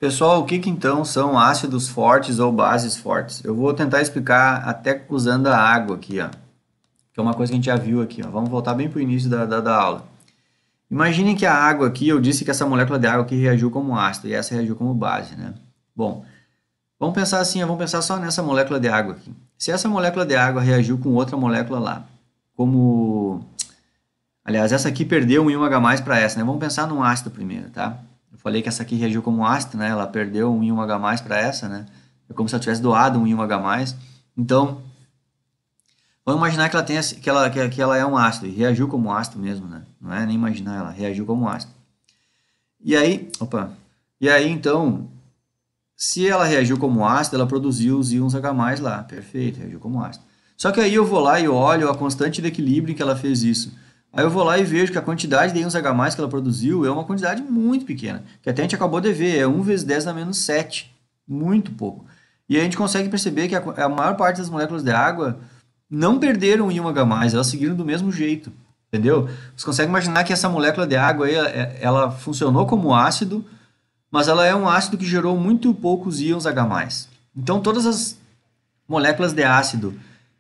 Pessoal, o que que então são ácidos fortes ou bases fortes? Eu vou tentar explicar até usando a água aqui, ó, que é uma coisa que a gente já viu aqui, ó. Vamos voltar bem para o início da aula. Imaginem que a água aqui, eu disse que essa molécula de água aqui reagiu como ácido e essa reagiu como base, né? Bom, vamos pensar assim, ó, vamos pensar só nessa molécula de água aqui. Se essa molécula de água reagiu com outra molécula lá, como... Aliás, essa aqui perdeu um íon H+, para essa, né? Vamos pensar num ácido primeiro, tá? Eu falei que essa aqui reagiu como ácido, né? Ela perdeu um íon H+ para essa, né? É como se ela tivesse doado um íon H+. Então, vamos imaginar que ela tenha, que ela é um ácido e reagiu como ácido mesmo, né? Não é nem imaginar, ela reagiu como ácido. E aí, então, se ela reagiu como ácido, ela produziu os íons H+ lá. Perfeito, reagiu como ácido. Só que aí eu vou lá e olho a constante de equilíbrio em que ela fez isso. Aí eu vou lá e vejo que a quantidade de íons H+ que ela produziu é uma quantidade muito pequena, que até a gente acabou de ver, é 1 vezes 10 a menos 7, muito pouco. E aí a gente consegue perceber que a maior parte das moléculas de água não perderam o íon H+, elas seguiram do mesmo jeito, entendeu? Você consegue imaginar que essa molécula de água aí, ela funcionou como ácido, mas ela é um ácido que gerou muito poucos íons H+. Então todas as moléculas de ácido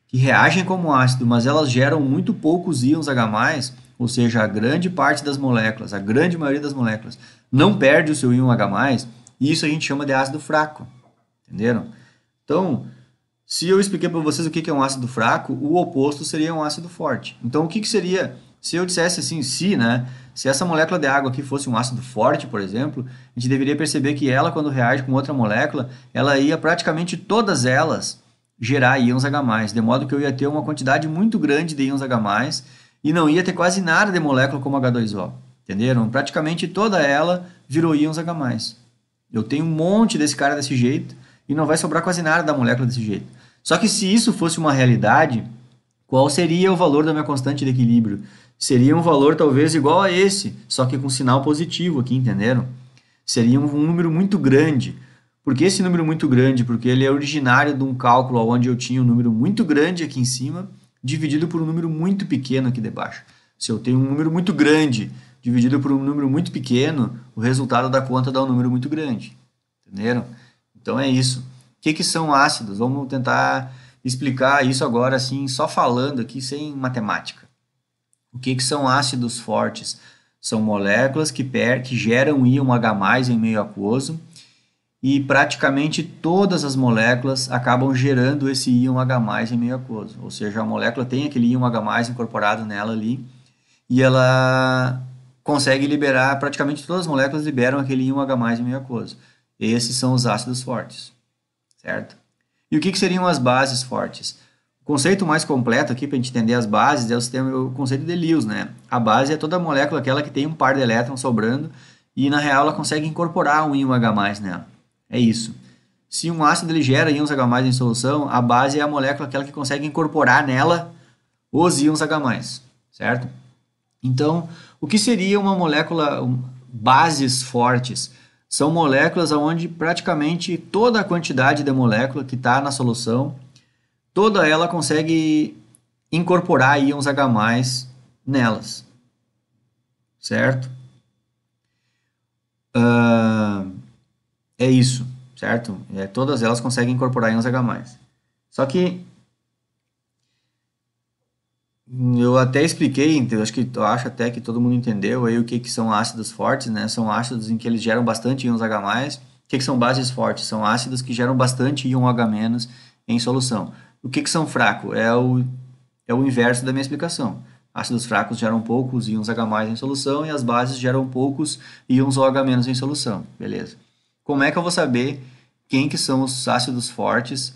que reagem como ácido, mas elas geram muito poucos íons H+, ou seja, a grande parte das moléculas, a grande maioria das moléculas, não perde o seu íon H+, e isso a gente chama de ácido fraco. Entenderam? Então, se eu expliquei para vocês o que é um ácido fraco, o oposto seria um ácido forte. Então, o que seria, se eu dissesse assim, né? Se essa molécula de água aqui fosse um ácido forte, por exemplo, a gente deveria perceber que ela, quando reage com outra molécula, ela ia praticamente todas elas gerar íons H+, de modo que eu ia ter uma quantidade muito grande de íons H+, e não ia ter quase nada de molécula como H2O. Entenderam? Praticamente toda ela virou íons H+. Eu tenho um monte desse cara desse jeito, e não vai sobrar quase nada da molécula desse jeito. Só que se isso fosse uma realidade, qual seria o valor da minha constante de equilíbrio? Seria um valor talvez igual a esse, só que com sinal positivo aqui, entenderam? Seria um número muito grande. Por que esse número muito grande? Porque ele é originário de um cálculo onde eu tinha um número muito grande aqui em cima, dividido por um número muito pequeno aqui debaixo. Se eu tenho um número muito grande dividido por um número muito pequeno, o resultado da conta dá um número muito grande. Entenderam? Então é isso. O que são ácidos? Vamos tentar explicar isso agora assim, só falando aqui, sem matemática. O que são ácidos fortes? São moléculas que geram íon H+ em meio aquoso, e praticamente todas as moléculas acabam gerando esse íon H+ em meio aquoso. Ou seja, a molécula tem aquele íon H+ incorporado nela ali, e ela consegue liberar, praticamente todas as moléculas liberam aquele íon H+ em meio aquoso. Esses são os ácidos fortes, certo? E o que seriam as bases fortes? O conceito mais completo aqui para a gente entender as bases é o conceito de Lewis, né? A base é toda molécula aquela que tem um par de elétrons sobrando e na real ela consegue incorporar um íon H+ nela. É isso. Se um ácido ele gera íons H+ em solução, a base é a molécula aquela que consegue incorporar nela os íons H+, certo? Então, o que seria uma molécula, bases fortes? São moléculas onde praticamente toda a quantidade de molécula que está na solução, toda ela consegue incorporar íons H+ nelas, certo? É isso, certo? Todas elas conseguem incorporar íons H+. Só que eu até expliquei, então, eu acho até que todo mundo entendeu aí o que são ácidos fortes, né? São ácidos em que eles geram bastante íons H+. O que são bases fortes? São ácidos que geram bastante íon H- em solução. O que são fracos? É o inverso da minha explicação. Ácidos fracos geram poucos íons H+ em solução e as bases geram poucos íons OH- em solução. Beleza. Como é que eu vou saber quem que são os ácidos fortes,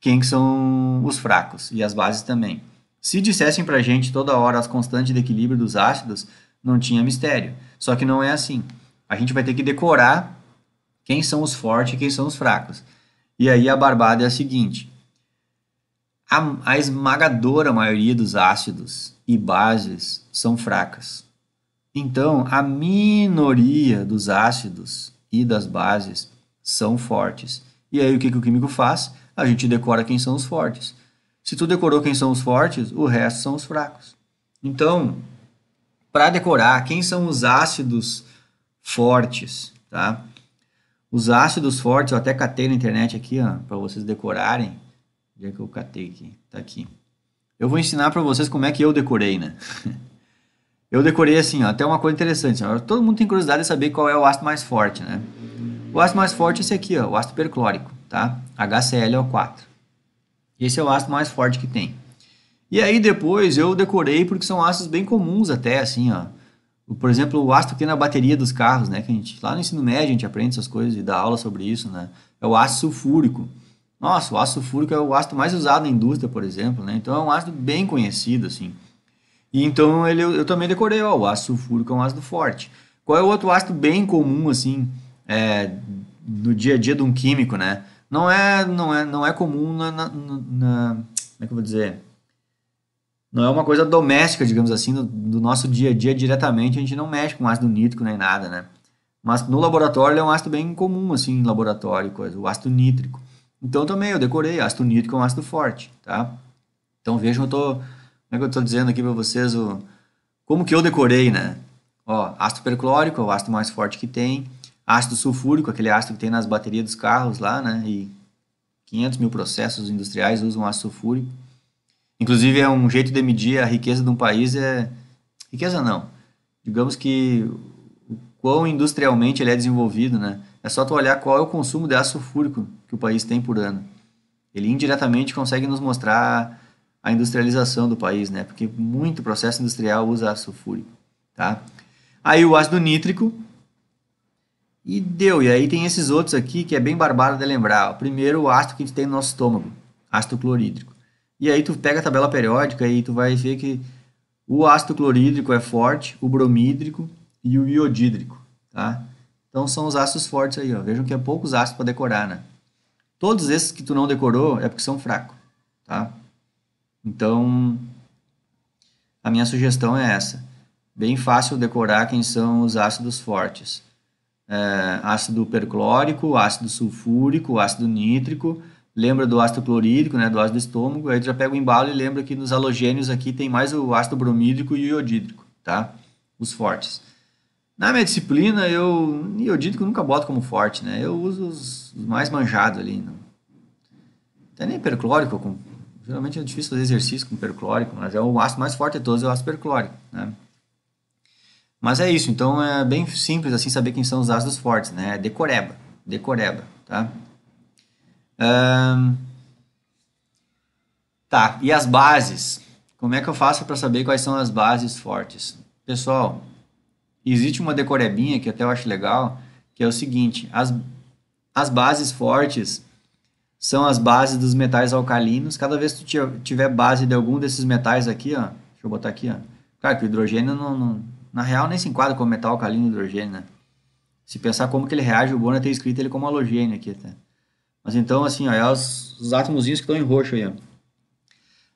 quem que são os fracos e as bases também? Se dissessem pra gente toda hora as constantes de equilíbrio dos ácidos, não tinha mistério. Só que não é assim. A gente vai ter que decorar quem são os fortes e quem são os fracos. E aí a barbada é a seguinte: a esmagadora maioria dos ácidos e bases são fracas. Então, a minoria dos ácidos e das bases são fortes. E aí o que o químico faz? A gente decora quem são os fortes. Se tu decorou quem são os fortes, o resto são os fracos. Então, para decorar quem são os ácidos fortes, tá? Os ácidos fortes, eu até catei na internet aqui, ó, para vocês decorarem. Onde é que eu catei aqui? Tá aqui. Eu vou ensinar para vocês como é que eu decorei, né? Eu decorei assim, ó, até uma coisa interessante. Ó, todo mundo tem curiosidade de saber qual é o ácido mais forte, né? O ácido mais forte é esse aqui, ó, o ácido perclórico, tá? HClO4. Esse é o ácido mais forte que tem. E aí depois eu decorei porque são ácidos bem comuns até, assim, ó. Por exemplo, o ácido que tem na bateria dos carros, né? Que a gente, lá no ensino médio a gente aprende essas coisas e dá aula sobre isso, né? É o ácido sulfúrico. Nossa, o ácido sulfúrico é o ácido mais usado na indústria, por exemplo, né? Então é um ácido bem conhecido, assim. E então eu também decorei, ó, o ácido sulfúrico é um ácido forte. Qual é o outro ácido bem comum, assim, no dia a dia de um químico, né? Não é comum como é que eu vou dizer? Não é uma coisa doméstica, digamos assim, do nosso dia a dia diretamente, a gente não mexe com ácido nítrico nem nada, né? Mas no laboratório ele é um ácido bem comum, assim, em laboratório, coisa, o ácido nítrico. Então também eu decorei, ácido nítrico é um ácido forte, tá? Então vejam, como é que eu estou dizendo aqui para vocês como que eu decorei, né? Ó, ácido perclórico é o ácido mais forte que tem, ácido sulfúrico, aquele ácido que tem nas baterias dos carros lá, né? E 500 mil processos industriais usam ácido sulfúrico. Inclusive, é um jeito de medir a riqueza de um país riqueza não. Digamos que o quão industrialmente ele é desenvolvido, né? É só tu olhar qual é o consumo de ácido sulfúrico que o país tem por ano. Ele indiretamente consegue nos mostrar a industrialização do país, né? Porque muito processo industrial usa ácido sulfúrico, tá? Aí o ácido nítrico e deu. E aí tem esses outros aqui que é bem barbado de lembrar. O primeiro, o ácido que a gente tem no nosso estômago, ácido clorídrico. E aí tu pega a tabela periódica e tu vai ver que o ácido clorídrico é forte, o bromídrico e o iodídrico, tá? Então são os ácidos fortes aí, ó. Vejam que é poucos ácidos para decorar, né? Todos esses que tu não decorou é porque são fracos, tá? Então, a minha sugestão é essa. Bem fácil decorar quem são os ácidos fortes. Ácido perclórico, ácido sulfúrico, ácido nítrico. Lembra do ácido clorídrico, né, do ácido do estômago. Aí tu já pega o embalo e lembra que nos halogênios aqui tem mais o ácido bromídrico e o iodídrico, tá? Os fortes. Na minha disciplina, iodídrico nunca boto como forte, né? Eu uso os mais manjados ali. Não. Até nem perclórico. Geralmente é difícil fazer exercício com perclórico, mas é o ácido mais forte de todos, é o ácido perclórico, né? Mas é isso, então é bem simples assim saber quem são os ácidos fortes, né? Decoreba, decoreba, tá? Tá, e as bases? Como é que eu faço para saber quais são as bases fortes? Pessoal, existe uma decorebinha que até eu acho legal, que é o seguinte, as bases fortes são as bases dos metais alcalinos. Cada vez que tu tiver base de algum desses metais aqui, ó, deixa eu botar aqui, ó. Claro que o hidrogênio na real nem se enquadra como metal alcalino hidrogênio, né? Se pensar como que ele reage, o bom é ter escrito ele como halogênio aqui, tá? Mas então, assim, ó, é os átomozinhos que estão em roxo aí, ó.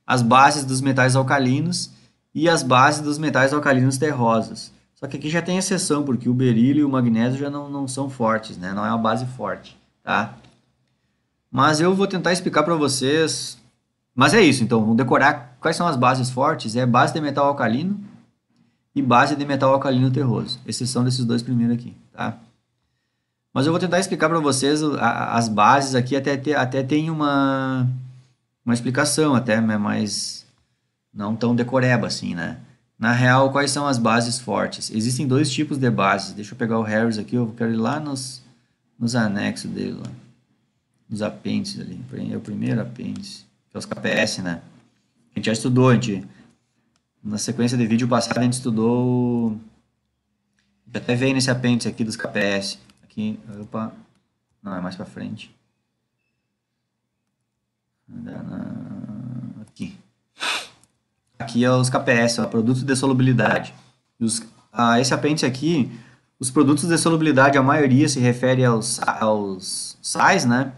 As bases dos metais alcalinos e as bases dos metais alcalinos terrosos. Só que aqui já tem exceção, porque o berílio e o magnésio já não são fortes, né? Não é uma base forte, tá? Mas eu vou tentar explicar para vocês. Mas é isso, então, vamos decorar quais são as bases fortes. É base de metal alcalino e base de metal alcalino terroso. Exceção desses dois primeiros aqui, tá? Mas eu vou tentar explicar para vocês as bases aqui, até tem uma explicação, até, mas não tão decoreba assim, né? Na real, quais são as bases fortes? Existem dois tipos de bases. Deixa eu pegar o Harris aqui, eu quero ir lá nos anexos dele, lá, nos apêndices ali. É o primeiro apêndice, que é os KPS, né? A gente já estudou, na sequência de vídeo passado, a gente estudou. Já até veio nesse apêndice aqui dos KPS. Aqui, opa, não, é mais para frente. Aqui. Aqui é os KPS, ó, produtos de solubilidade. Esse apêndice aqui, os produtos de solubilidade, a maioria se refere aos sais, né?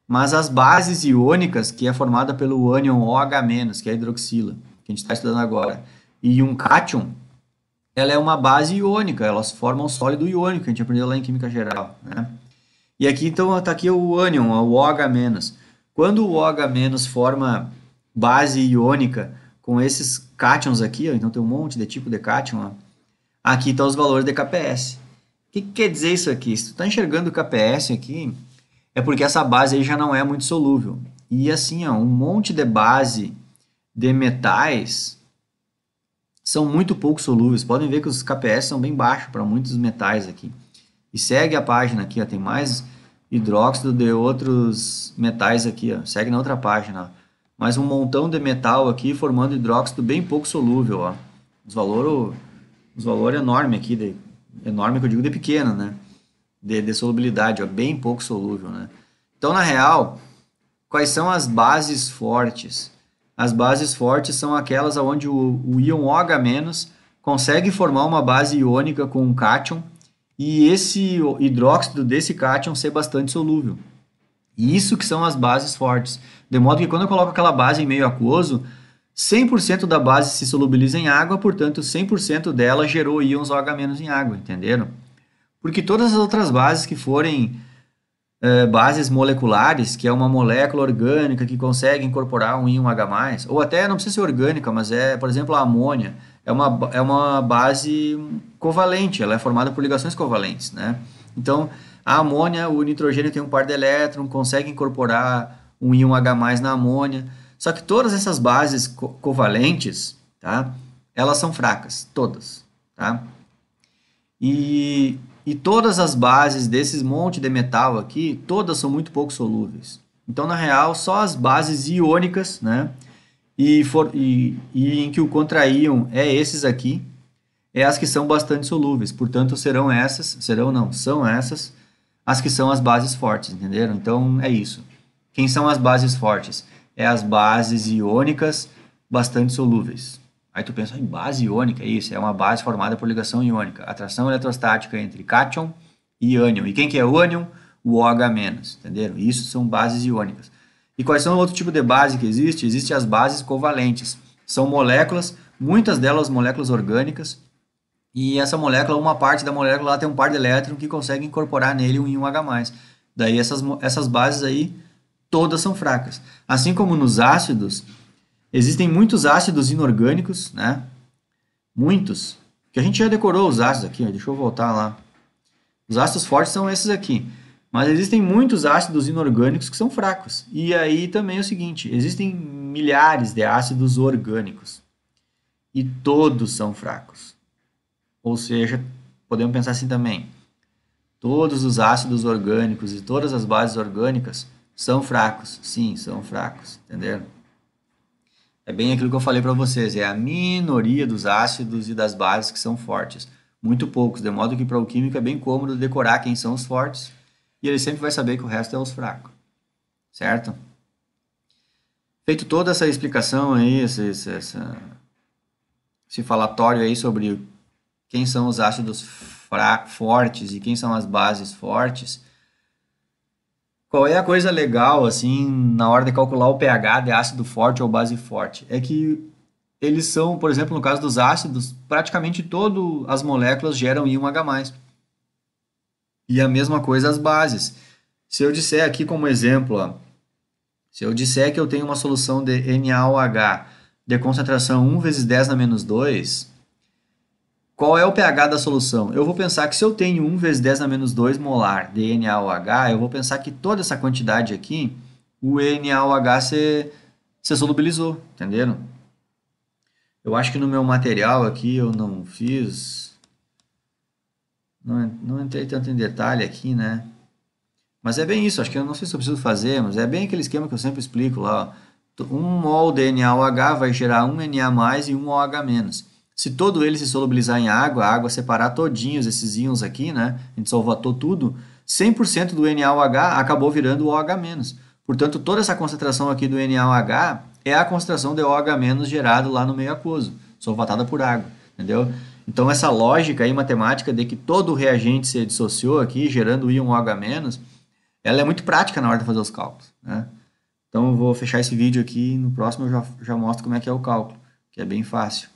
Mas as bases iônicas, que é formada pelo ânion OH-, que é a hidroxila, que a gente está estudando agora, e um cátion, ela é uma base iônica, elas formam um sólido iônico, que a gente aprendeu lá em Química Geral, né? E aqui, então, está aqui o ânion, o OH-. Quando o OH- forma base iônica com esses cátions aqui, ó, então tem um monte de tipo de cátion, ó, aqui estão os valores de KPS. que quer dizer isso aqui? Se tu está enxergando o KPS aqui, é porque essa base aí já não é muito solúvel. E assim, ó, um monte de base de metais são muito pouco solúveis. Podem ver que os KPS são bem baixos para muitos metais aqui. E segue a página aqui, ó, tem mais hidróxido de outros metais aqui, ó. Segue na outra página, ó. Mais um montão de metal aqui formando hidróxido bem pouco solúvel, ó. Os valores enormes aqui, enorme que eu digo de pequeno, né? De solubilidade, ó, bem pouco solúvel, né? Então, na real, quais são as bases fortes? As bases fortes são aquelas onde o íon OH- consegue formar uma base iônica com um cátion e esse hidróxido desse cátion ser bastante solúvel. E isso que são as bases fortes. De modo que quando eu coloco aquela base em meio aquoso, 100% da base se solubiliza em água, portanto 100% dela gerou íons OH- em água, entenderam? Porque todas as outras bases que forem bases moleculares, que é uma molécula orgânica que consegue incorporar um íon H+, ou até não precisa ser orgânica, mas por exemplo, a amônia, é uma base covalente, ela é formada por ligações covalentes, né? Então, a amônia, o nitrogênio tem um par de elétrons, consegue incorporar um íon H+ na amônia, só que todas essas bases covalentes, tá? Elas são fracas, todas, tá? E todas as bases desses monte de metal aqui, todas são muito pouco solúveis. Então, na real, só as bases iônicas, né? E em que o contraíon é esses aqui, é as que são bastante solúveis. Portanto, são essas as que são as bases fortes, entenderam? Então, é isso. Quem são as bases fortes? É as bases iônicas bastante solúveis. Aí tu pensa em base iônica, isso, é uma base formada por ligação iônica, atração eletrostática entre cátion e ânion. E quem que é o ânion? O OH-, entenderam? Isso são bases iônicas. E quais são o outro tipo de base que existe? Existem as bases covalentes. São moléculas, muitas delas moléculas orgânicas, e essa molécula, uma parte da molécula lá tem um par de elétrons que consegue incorporar nele um íon H+. Daí essas bases aí, todas são fracas. Assim como nos ácidos, existem muitos ácidos inorgânicos, né? Muitos. Que a gente já decorou os ácidos aqui, ó. Deixa eu voltar lá. Os ácidos fortes são esses aqui. Mas existem muitos ácidos inorgânicos que são fracos. E aí também é o seguinte, existem milhares de ácidos orgânicos. E todos são fracos. Ou seja, podemos pensar assim também. Todos os ácidos orgânicos e todas as bases orgânicas são fracos. Sim, são fracos. Entenderam? É bem aquilo que eu falei para vocês, é a minoria dos ácidos e das bases que são fortes. Muito poucos, de modo que para o químico é bem cômodo decorar quem são os fortes e ele sempre vai saber que o resto é os fracos. Certo? Feito toda essa explicação aí, esse falatório aí sobre quem são os ácidos fortes e quem são as bases fortes, qual é a coisa legal, assim, na hora de calcular o pH de ácido forte ou base forte? É que eles são, por exemplo, no caso dos ácidos, praticamente todas as moléculas geram íon H+. E a mesma coisa as bases. Se eu disser aqui como exemplo, ó, se eu disser que eu tenho uma solução de NaOH de concentração 1 vezes 10 na menos 2, qual é o pH da solução? Eu vou pensar que se eu tenho 1 vezes 10 na menos 2 molar de NaOH, eu vou pensar que toda essa quantidade aqui, o NaOH se solubilizou, entenderam? Eu acho que no meu material aqui eu não fiz, não entrei tanto em detalhe aqui, né? Mas é bem isso, acho que eu não sei se eu preciso fazer, mas é bem aquele esquema que eu sempre explico lá, ó. 1 mol de NaOH vai gerar 1 Na+ e 1 OH-. Se todo ele se solubilizar em água, a água separar todinhos esses íons aqui, né? A gente solvatou tudo, 100% do NaOH acabou virando o OH-. Portanto, toda essa concentração aqui do NaOH é a concentração de OH- gerado lá no meio aquoso, solvatada por água, entendeu? Então, essa lógica aí matemática de que todo o reagente se dissociou aqui, gerando o íon OH-, ela é muito prática na hora de fazer os cálculos, né? Então, eu vou fechar esse vídeo aqui e no próximo eu já mostro como é que é o cálculo, que é bem fácil.